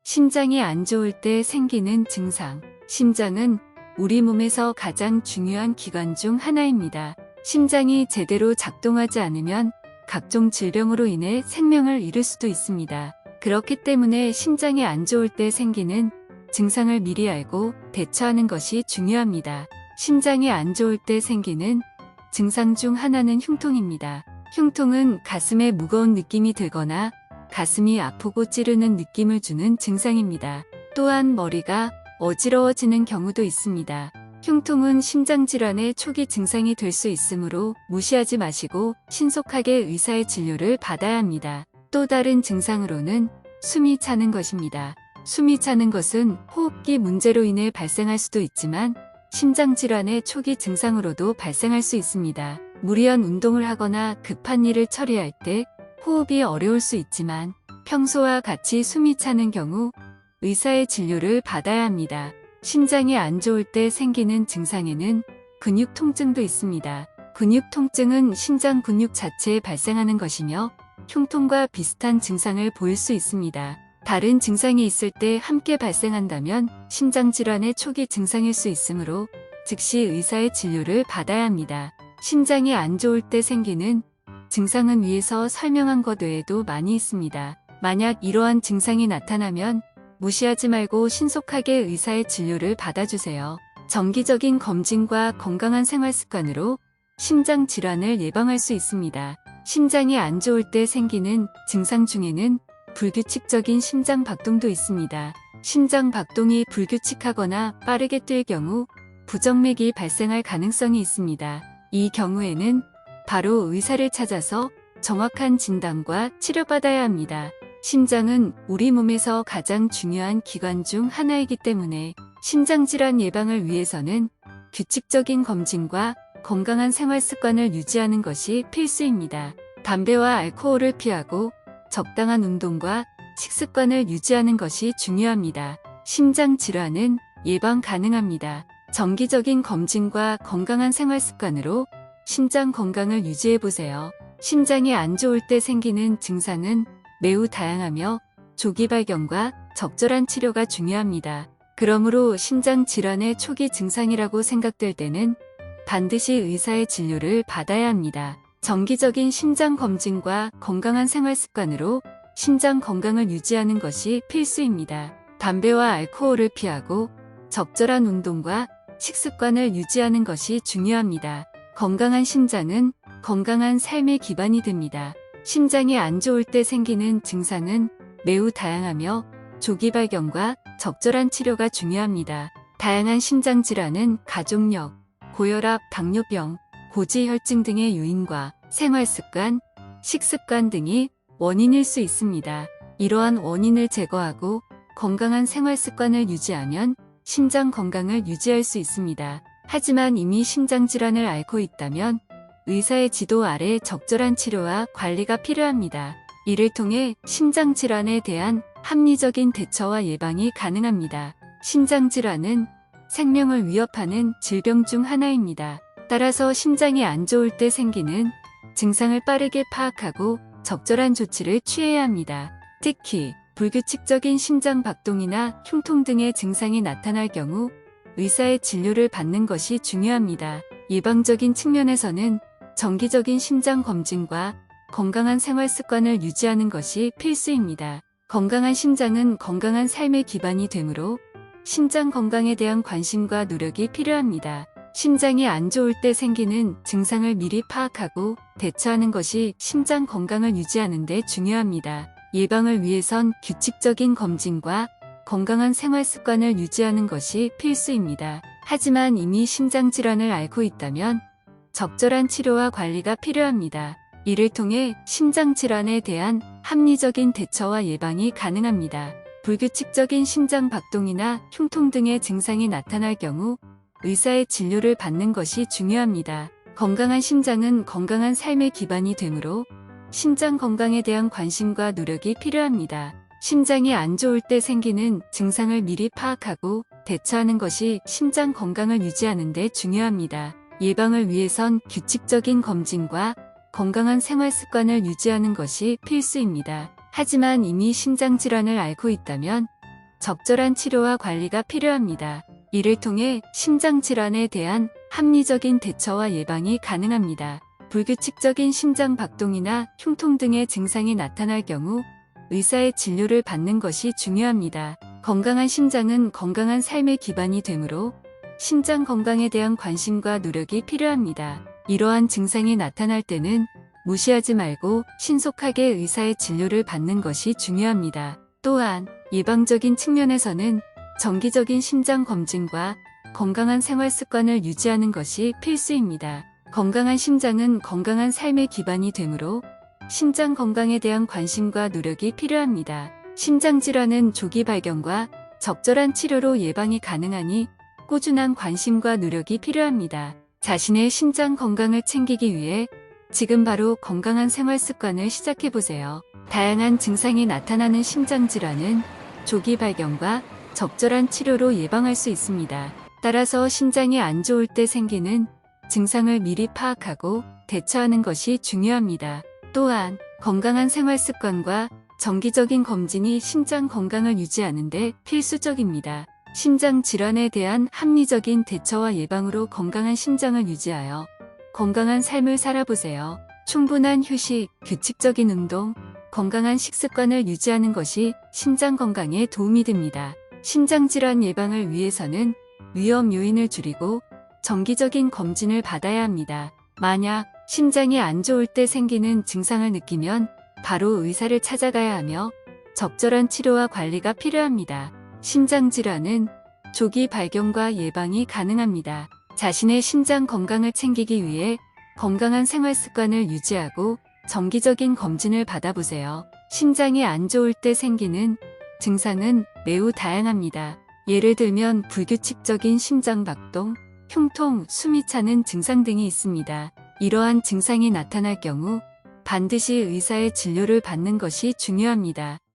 심장이 안 좋을 때 생기는 증상. 심장은 우리 몸에서 가장 중요한 기관 중 하나입니다. 심장이 제대로 작동하지 않으면 각종 질병으로 인해 생명을 잃을 수도 있습니다. 그렇기 때문에 심장이 안 좋을 때 생기는 증상을 미리 알고 대처하는 것이 중요합니다. 심장이 안 좋을 때 생기는 증상 중 하나는 흉통입니다. 흉통은 가슴에 무거운 느낌이 들거나 가슴이 아프고 찌르는 느낌을 주는 증상입니다. 또한 머리가 어지러워지는 경우도 있습니다. 흉통은 심장질환의 초기 증상이 될 수 있으므로 무시하지 마시고 신속하게 의사의 진료를 받아야 합니다. 또 다른 증상으로는 숨이 차는 것입니다. 숨이 차는 것은 호흡기 문제로 인해 발생할 수도 있지만 심장질환의 초기 증상으로도 발생할 수 있습니다. 무리한 운동을 하거나 급한 일을 처리할 때 호흡이 어려울 수 있지만 평소와 같이 숨이 차는 경우 의사의 진료를 받아야 합니다. 심장이 안 좋을 때 생기는 증상에는 근육 통증도 있습니다. 근육 통증은 심장 근육 자체에 발생하는 것이며 흉통과 비슷한 증상을 보일 수 있습니다. 다른 증상이 있을 때 함께 발생한다면 심장질환의 초기 증상일 수 있으므로 즉시 의사의 진료를 받아야 합니다. 심장이 안 좋을 때 생기는 증상은 위에서 설명한 것 외에도 많이 있습니다. 만약 이러한 증상이 나타나면 무시하지 말고 신속하게 의사의 진료를 받아주세요. 정기적인 검진과 건강한 생활 습관으로 심장 질환을 예방할 수 있습니다. 심장이 안 좋을 때 생기는 증상 중에는 불규칙적인 심장 박동도 있습니다. 심장 박동이 불규칙하거나 빠르게 뛸 경우 부정맥이 발생할 가능성이 있습니다. 이 경우에는 바로 의사를 찾아서 정확한 진단과 치료받아야 합니다. 심장은 우리 몸에서 가장 중요한 기관 중 하나이기 때문에 심장질환 예방을 위해서는 규칙적인 검진과 건강한 생활 습관을 유지하는 것이 필수입니다. 담배와 알코올을 피하고 적당한 운동과 식습관을 유지하는 것이 중요합니다. 심장질환은 예방 가능합니다. 정기적인 검진과 건강한 생활 습관으로 심장 건강을 유지해보세요. 심장이 안 좋을 때 생기는 증상은 매우 다양하며 조기 발견과 적절한 치료가 중요합니다. 그러므로 심장 질환의 초기 증상이라고 생각될 때는 반드시 의사의 진료를 받아야 합니다. 정기적인 심장 검진과 건강한 생활 습관으로 심장 건강을 유지하는 것이 필수입니다. 담배와 알코올을 피하고 적절한 운동과 식습관을 유지하는 것이 중요합니다. 건강한 심장은 건강한 삶의 기반이 됩니다. 심장이 안 좋을 때 생기는 증상은 매우 다양하며 조기 발견과 적절한 치료가 중요합니다. 다양한 심장 질환은 가족력, 고혈압, 당뇨병, 고지혈증 등의 요인과 생활습관, 식습관 등이 원인일 수 있습니다. 이러한 원인을 제거하고 건강한 생활습관을 유지하면 심장 건강을 유지할 수 있습니다. 하지만 이미 심장질환을 앓고 있다면 의사의 지도 아래 적절한 치료와 관리가 필요합니다. 이를 통해 심장질환에 대한 합리적인 대처와 예방이 가능합니다. 심장질환은 생명을 위협하는 질병 중 하나입니다. 따라서 심장이 안 좋을 때 생기는 증상을 빠르게 파악하고 적절한 조치를 취해야 합니다. 특히 불규칙적인 심장 박동이나 흉통 등의 증상이 나타날 경우 의사의 진료를 받는 것이 중요합니다. 예방적인 측면에서는 정기적인 심장 검진과 건강한 생활 습관을 유지하는 것이 필수입니다. 건강한 심장은 건강한 삶의 기반이 되므로 심장 건강에 대한 관심과 노력이 필요합니다. 심장이 안 좋을 때 생기는 증상을 미리 파악하고 대처하는 것이 심장 건강을 유지하는 데 중요합니다. 예방을 위해선 규칙적인 검진과 건강한 생활 습관을 유지하는 것이 필수입니다. 하지만 이미 심장질환을 앓고 있다면 적절한 치료와 관리가 필요합니다. 이를 통해 심장질환에 대한 합리적인 대처와 예방이 가능합니다. 불규칙적인 심장 박동이나 흉통 등의 증상이 나타날 경우 의사의 진료를 받는 것이 중요합니다. 건강한 심장은 건강한 삶의 기반이 되므로 심장 건강에 대한 관심과 노력이 필요합니다. 심장이 안 좋을 때 생기는 증상을 미리 파악하고 대처하는 것이 심장 건강을 유지하는 데 중요합니다. 예방을 위해선 규칙적인 검진과 건강한 생활 습관을 유지하는 것이 필수입니다. 하지만 이미 심장질환을 앓고 있다면 적절한 치료와 관리가 필요합니다. 이를 통해 심장질환에 대한 합리적인 대처와 예방이 가능합니다. 불규칙적인 심장 박동이나 흉통 등의 증상이 나타날 경우 의사의 진료를 받는 것이 중요합니다. 건강한 심장은 건강한 삶의 기반이 되므로 심장 건강에 대한 관심과 노력이 필요합니다. 이러한 증상이 나타날 때는 무시하지 말고 신속하게 의사의 진료를 받는 것이 중요합니다. 또한 예방적인 측면에서는 정기적인 심장 검진과 건강한 생활 습관을 유지하는 것이 필수입니다. 건강한 심장은 건강한 삶의 기반이 되므로 심장 건강에 대한 관심과 노력이 필요합니다. 심장질환은 조기 발견과 적절한 치료로 예방이 가능하니 꾸준한 관심과 노력이 필요합니다. 자신의 심장 건강을 챙기기 위해 지금 바로 건강한 생활 습관을 시작해보세요. 다양한 증상이 나타나는 심장질환은 조기 발견과 적절한 치료로 예방할 수 있습니다. 따라서 심장이 안 좋을 때 생기는 증상을 미리 파악하고 대처하는 것이 중요합니다. 또한 건강한 생활 습관과 정기적인 검진이 심장 건강을 유지하는 데 필수적입니다. 심장 질환에 대한 합리적인 대처와 예방으로 건강한 심장을 유지하여 건강한 삶을 살아보세요. 충분한 휴식, 규칙적인 운동, 건강한 식습관을 유지하는 것이 심장 건강에 도움이 됩니다. 심장질환 예방을 위해서는 위험 요인을 줄이고 정기적인 검진을 받아야 합니다. 만약 심장이 안 좋을 때 생기는 증상을 느끼면 바로 의사를 찾아가야 하며 적절한 치료와 관리가 필요합니다. 심장질환은 조기 발견과 예방이 가능합니다. 자신의 심장 건강을 챙기기 위해 건강한 생활 습관을 유지하고 정기적인 검진을 받아보세요. 심장이 안 좋을 때 생기는 증상은 매우 다양합니다. 예를 들면 불규칙적인 심장박동, 흉통, 숨이 차는 증상 등이 있습니다. 이러한 증상이 나타날 경우 반드시 의사의 진료를 받는 것이 중요합니다.